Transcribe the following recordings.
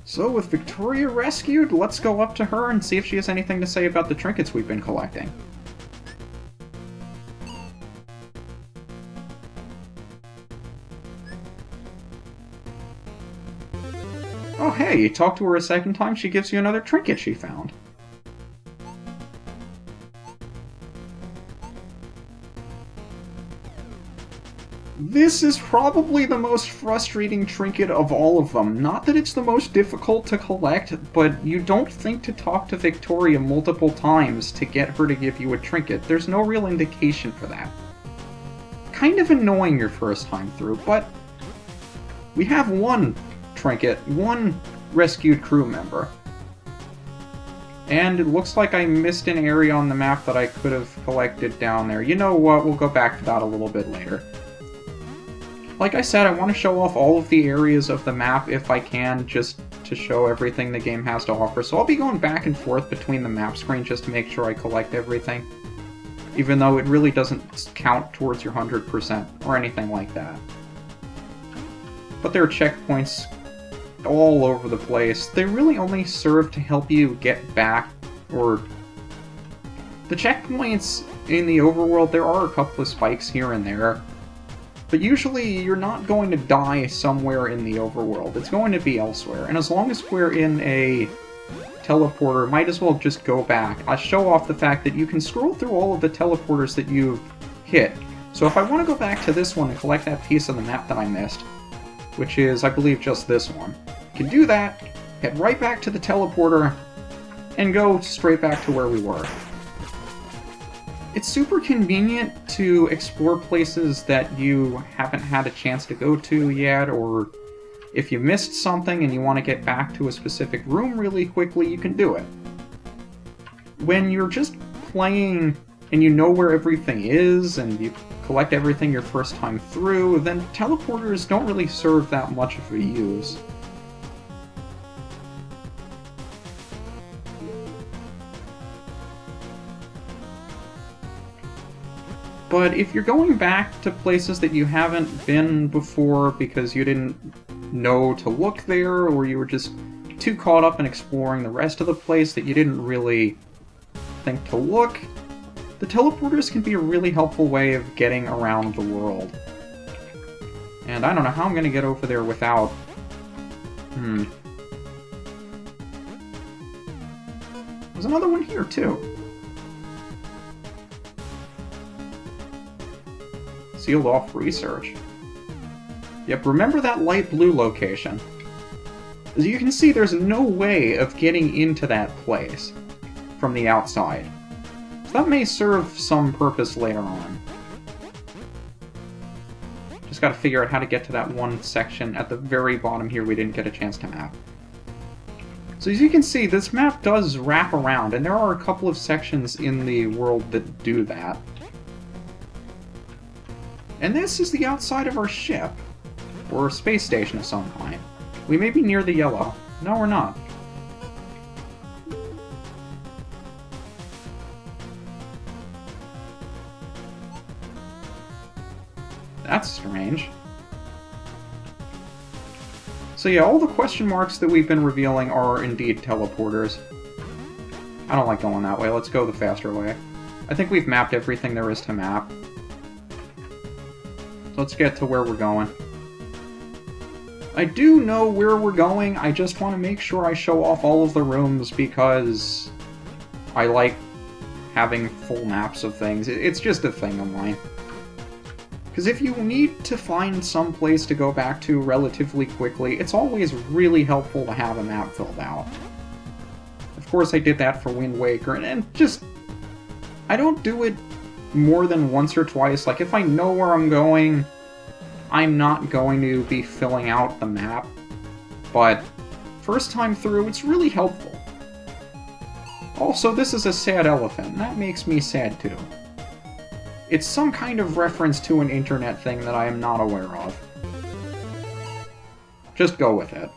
So, with Victoria rescued, let's go up to her and see if she has anything to say about the trinkets we've been collecting. Oh hey, you talk to her a second time, she gives you another trinket she found. This is probably the most frustrating trinket of all of them. Not that it's the most difficult to collect, but you don't think to talk to Victoria multiple times to get her to give you a trinket. There's no real indication for that. Kind of annoying your first time through, but we have one trinket, one rescued crew member. And it looks like I missed an area on the map that I could have collected down there. You know what, we'll go back to that a little bit later. Like I said, I want to show off all of the areas of the map if I can, just to show everything the game has to offer. So I'll be going back and forth between the map screen just to make sure I collect everything. Even though it really doesn't count towards your 100% or anything like that. But there are checkpoints all over the place. They really only serve to help you get back, or... The checkpoints in the overworld, there are a couple of spikes here and there. But usually you're not going to die somewhere in the overworld. It's going to be elsewhere. And as long as we're in a teleporter, might as well just go back. I'll show off the fact that you can scroll through all of the teleporters that you've hit. So if I want to go back to this one and collect that piece of the map that I missed, which is, I believe, just this one, you can do that, head right back to the teleporter, and go straight back to where we were. It's super convenient to explore places that you haven't had a chance to go to yet, or if you missed something and you want to get back to a specific room really quickly, you can do it. When you're just playing and you know where everything is, and you collect everything your first time through, then teleporters don't really serve that much of a use. But if you're going back to places that you haven't been before because you didn't know to look there, or you were just too caught up in exploring the rest of the place that you didn't really think to look, the teleporters can be a really helpful way of getting around the world. And I don't know how I'm going to get over there without... There's another one here, too. Sealed off research. Yep, remember that light blue location. As you can see, there's no way of getting into that place from the outside. So that may serve some purpose later on. Just gotta figure out how to get to that one section at the very bottom here we didn't get a chance to map. So as you can see, this map does wrap around, and there are a couple of sections in the world that do that. And this is the outside of our ship, or space station of some kind. We may be near the yellow. No, we're not. That's strange. So yeah, all the question marks that we've been revealing are indeed teleporters. I don't like going that way. Let's go the faster way. I think we've mapped everything there is to map. Let's get to where we're going. I do know where we're going, I just want to make sure I show off all of the rooms because I like having full maps of things. It's just a thing of mine. Because if you need to find some place to go back to relatively quickly, it's always really helpful to have a map filled out. Of course I did that for Wind Waker, and just... I don't do it more than once or twice. Like, if I know where I'm going, I'm not going to be filling out the map. But first time through, it's really helpful. Also, this is a sad elephant, and that makes me sad too. It's some kind of reference to an internet thing that I am not aware of. Just go with it.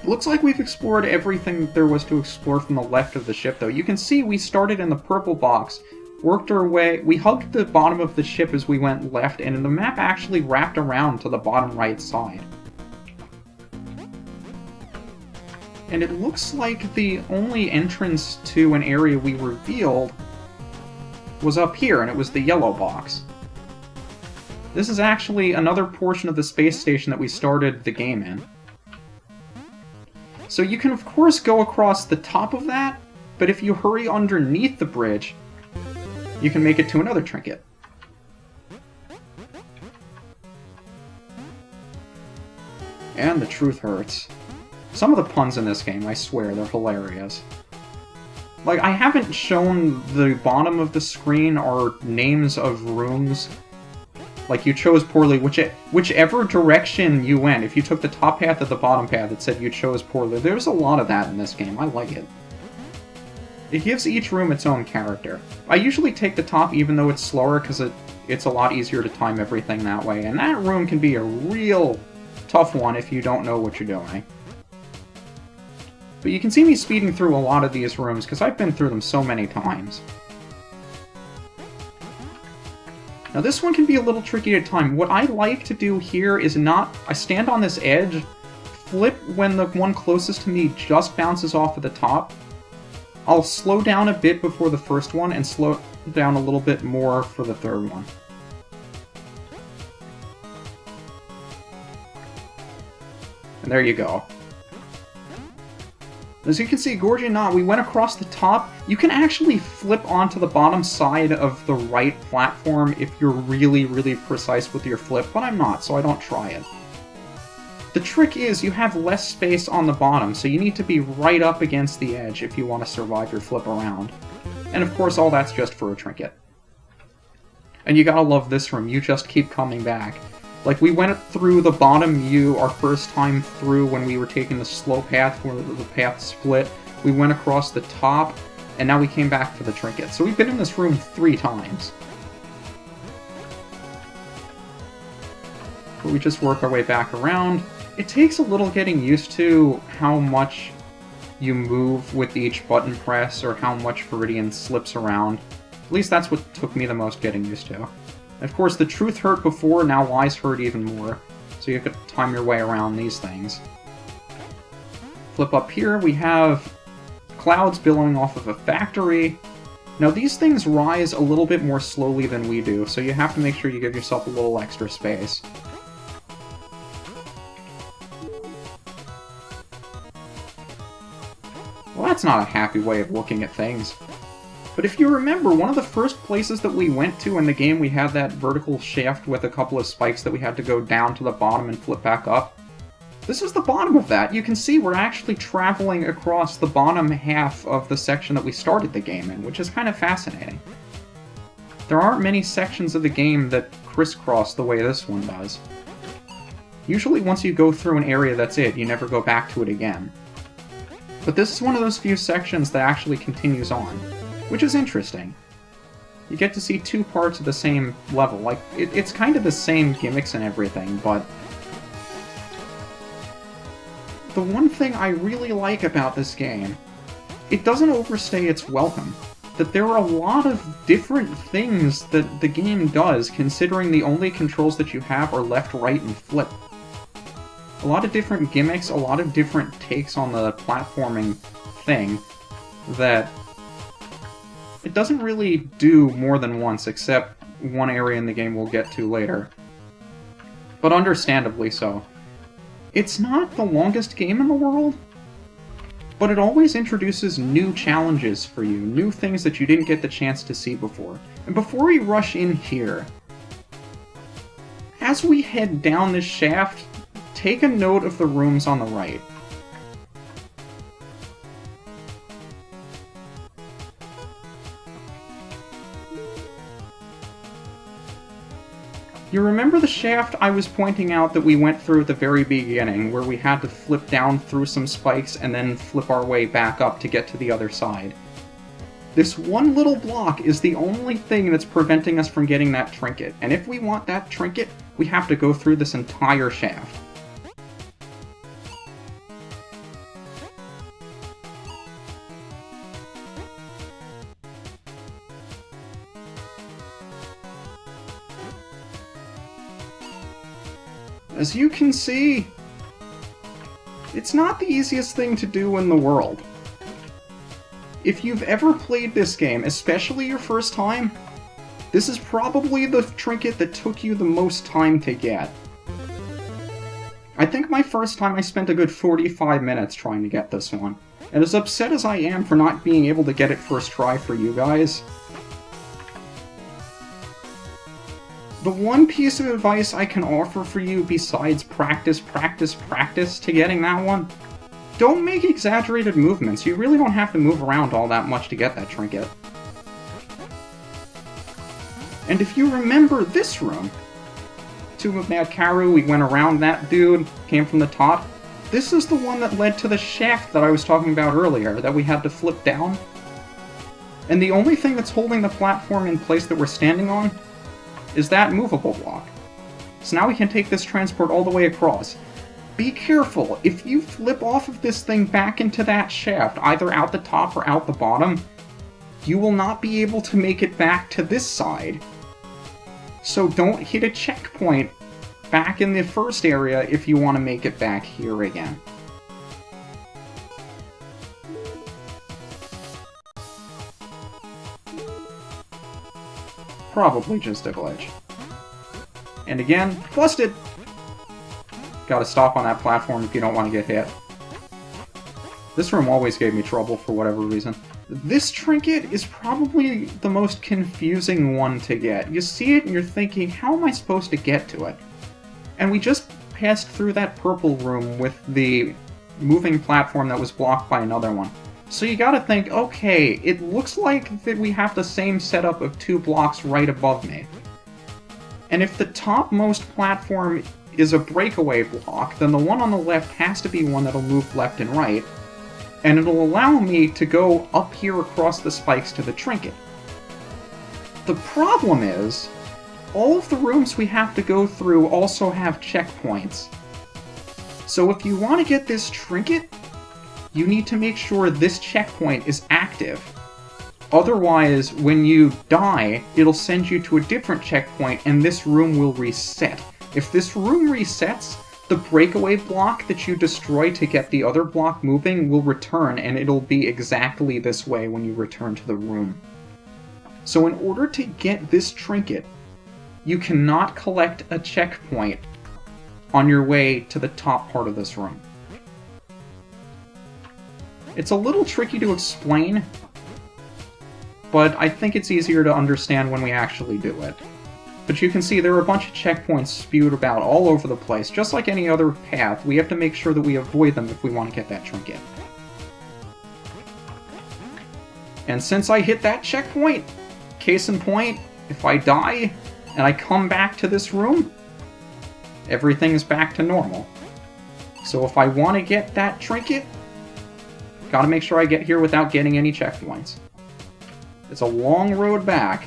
Looks like we've explored everything there was to explore from the left of the ship, though. You can see we started in the purple box, worked our way, we hugged the bottom of the ship as we went left, and the map actually wrapped around to the bottom right side. And it looks like the only entrance to an area we revealed was up here, and it was the yellow box. This is actually another portion of the space station that we started the game in. So you can of course go across the top of that, but if you hurry underneath the bridge, you can make it to another trinket. And the truth hurts. Some of the puns in this game, I swear, they're hilarious. Like, I haven't shown the bottom of the screen or names of rooms. Like, you chose poorly, whichever direction you went. If you took the top path or the bottom path, it said you chose poorly. There's a lot of that in this game. I like it. It gives each room its own character. I usually take the top even though it's slower, because it's a lot easier to time everything that way. And that room can be a real tough one if you don't know what you're doing. But you can see me speeding through a lot of these rooms, because I've been through them so many times. Now this one can be a little tricky to time. What I like to do here is I stand on this edge, flip when the one closest to me just bounces off of the top. I'll slow down a bit before the first one, and slow down a little bit more for the third one. And there you go. As you can see, Gorgia Knot, we went across the top. You can actually flip onto the bottom side of the right platform if you're really, really precise with your flip, but I'm not, so I don't try it. The trick is you have less space on the bottom, so you need to be right up against the edge if you want to survive your flip around. And of course, all that's just for a trinket. And you gotta love this room, you just keep coming back. Like, we went through the bottom U our first time through when we were taking the slow path where the path split. We went across the top, and now we came back for the trinket. So we've been in this room 3 times. But we just work our way back around. It takes a little getting used to how much you move with each button press, or how much Viridian slips around. At least that's what took me the most getting used to. Of course, the truth hurt before, now lies hurt even more, so you have to time your way around these things. Flip up here, we have clouds billowing off of a factory. Now these things rise a little bit more slowly than we do, so you have to make sure you give yourself a little extra space. Well, that's not a happy way of looking at things. But if you remember, one of the first places that we went to in the game, we had that vertical shaft with a couple of spikes that we had to go down to the bottom and flip back up. This is the bottom of that. You can see we're actually traveling across the bottom half of the section that we started the game in, which is kind of fascinating. There aren't many sections of the game that crisscross the way this one does. Usually once you go through an area, that's it. You never go back to it again. But this is one of those few sections that actually continues on, which is interesting. You get to see 2 parts of the same level. Like, it's kind of the same gimmicks and everything, but the one thing I really like about this game, it doesn't overstay its welcome. That there are a lot of different things that the game does, considering the only controls that you have are left, right, and flip. A lot of different gimmicks, a lot of different takes on the platforming thing that it doesn't really do more than once, except one area in the game we'll get to later. But understandably so. It's not the longest game in the world, but it always introduces new challenges for you, new things that you didn't get the chance to see before. And before we rush in here, as we head down this shaft, take a note of the rooms on the right. You remember the shaft I was pointing out that we went through at the very beginning, where we had to flip down through some spikes and then flip our way back up to get to the other side? This one little block is the only thing that's preventing us from getting that trinket, and if we want that trinket, we have to go through this entire shaft. As you can see, It's not the easiest thing to do in the world. If you've ever played this game, especially your first time, this is probably the trinket that took you the most time to get. I think my first time I spent a good 45 minutes trying to get this one. And as upset as I am for not being able to get it first try for you guys, the one piece of advice I can offer for you besides practice, practice, practice to getting that one, don't make exaggerated movements. You really don't have to move around all that much to get that trinket. And if you remember this room, Tomb of Mad Karu, we went around that dude, came from the top. This is the one that led to the shaft that I was talking about earlier, that we had to flip down. And the only thing that's holding the platform in place that we're standing on is that movable block. So now we can take this transport all the way across. Be careful, if you flip off of this thing back into that shaft, either out the top or out the bottom, you will not be able to make it back to this side. So don't hit a checkpoint back in the first area if you want to make it back here again. Probably just a glitch. And again, busted! Gotta stop on that platform if you don't want to get hit. This room always gave me trouble for whatever reason. This trinket is probably the most confusing one to get. You see it and you're thinking, how am I supposed to get to it? And we just passed through that purple room with the moving platform that was blocked by another one. So you gotta think, okay, it looks like that we have the same setup of two blocks right above me. And if the topmost platform is a breakaway block, then the one on the left has to be one that'll move left and right, and it'll allow me to go up here across the spikes to the trinket. The problem is, all of the rooms we have to go through also have checkpoints. So if you want to get this trinket, you need to make sure this checkpoint is active. Otherwise, when you die, it'll send you to a different checkpoint and this room will reset. If this room resets, the breakaway block that you destroy to get the other block moving will return, and it'll be exactly this way when you return to the room. So in order to get this trinket, you cannot collect a checkpoint on your way to the top part of this room. It's a little tricky to explain, but I think it's easier to understand when we actually do it. But you can see there are a bunch of checkpoints spewed about all over the place. Just like any other path, we have to make sure that we avoid them if we want to get that trinket. And since I hit that checkpoint, case in point, if I die and I come back to this room, everything is back to normal. So if I want to get that trinket, gotta make sure I get here without getting any checkpoints. It's a long road back.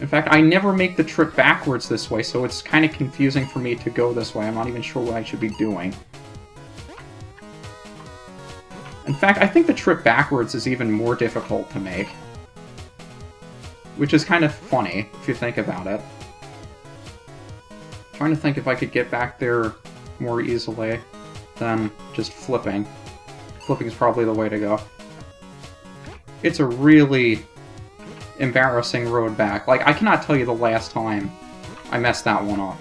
In fact, I never make the trip backwards this way, so it's kind of confusing for me to go this way. I'm not even sure what I should be doing. In fact, I think the trip backwards is even more difficult to make. Which is kind of funny, if you think about it. I'm trying to think if I could get back there more easily than just flipping. Flipping is probably the way to go. It's a really embarrassing road back. Like, I cannot tell you the last time I messed that one up.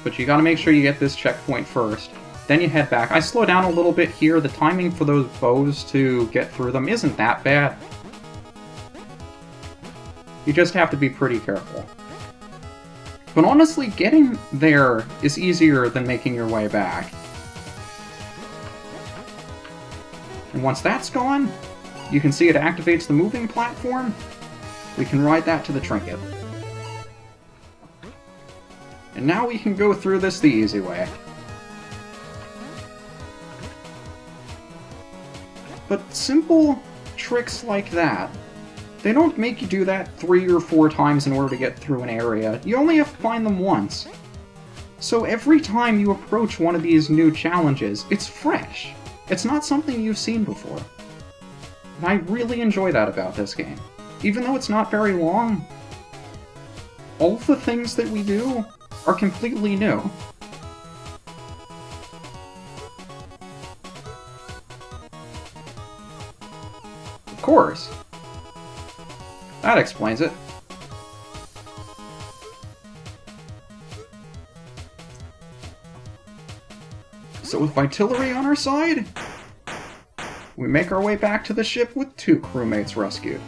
But you gotta make sure you get this checkpoint first. Then you head back. I slow down a little bit here. The timing for those bows to get through them isn't that bad. You just have to be pretty careful. But honestly, getting there is easier than making your way back. And once that's gone, you can see it activates the moving platform. We can ride that to the trinket. And now we can go through this the easy way. But simple tricks like that, they don't make you do that 3 or 4 times in order to get through an area. You only have to find them once. So every time you approach one of these new challenges, it's fresh. It's not something you've seen before. And I really enjoy that about this game. Even though it's not very long, all of the things that we do are completely new. Of course. That explains it. So with Vitellary on our side, we make our way back to the ship with 2 crewmates rescued.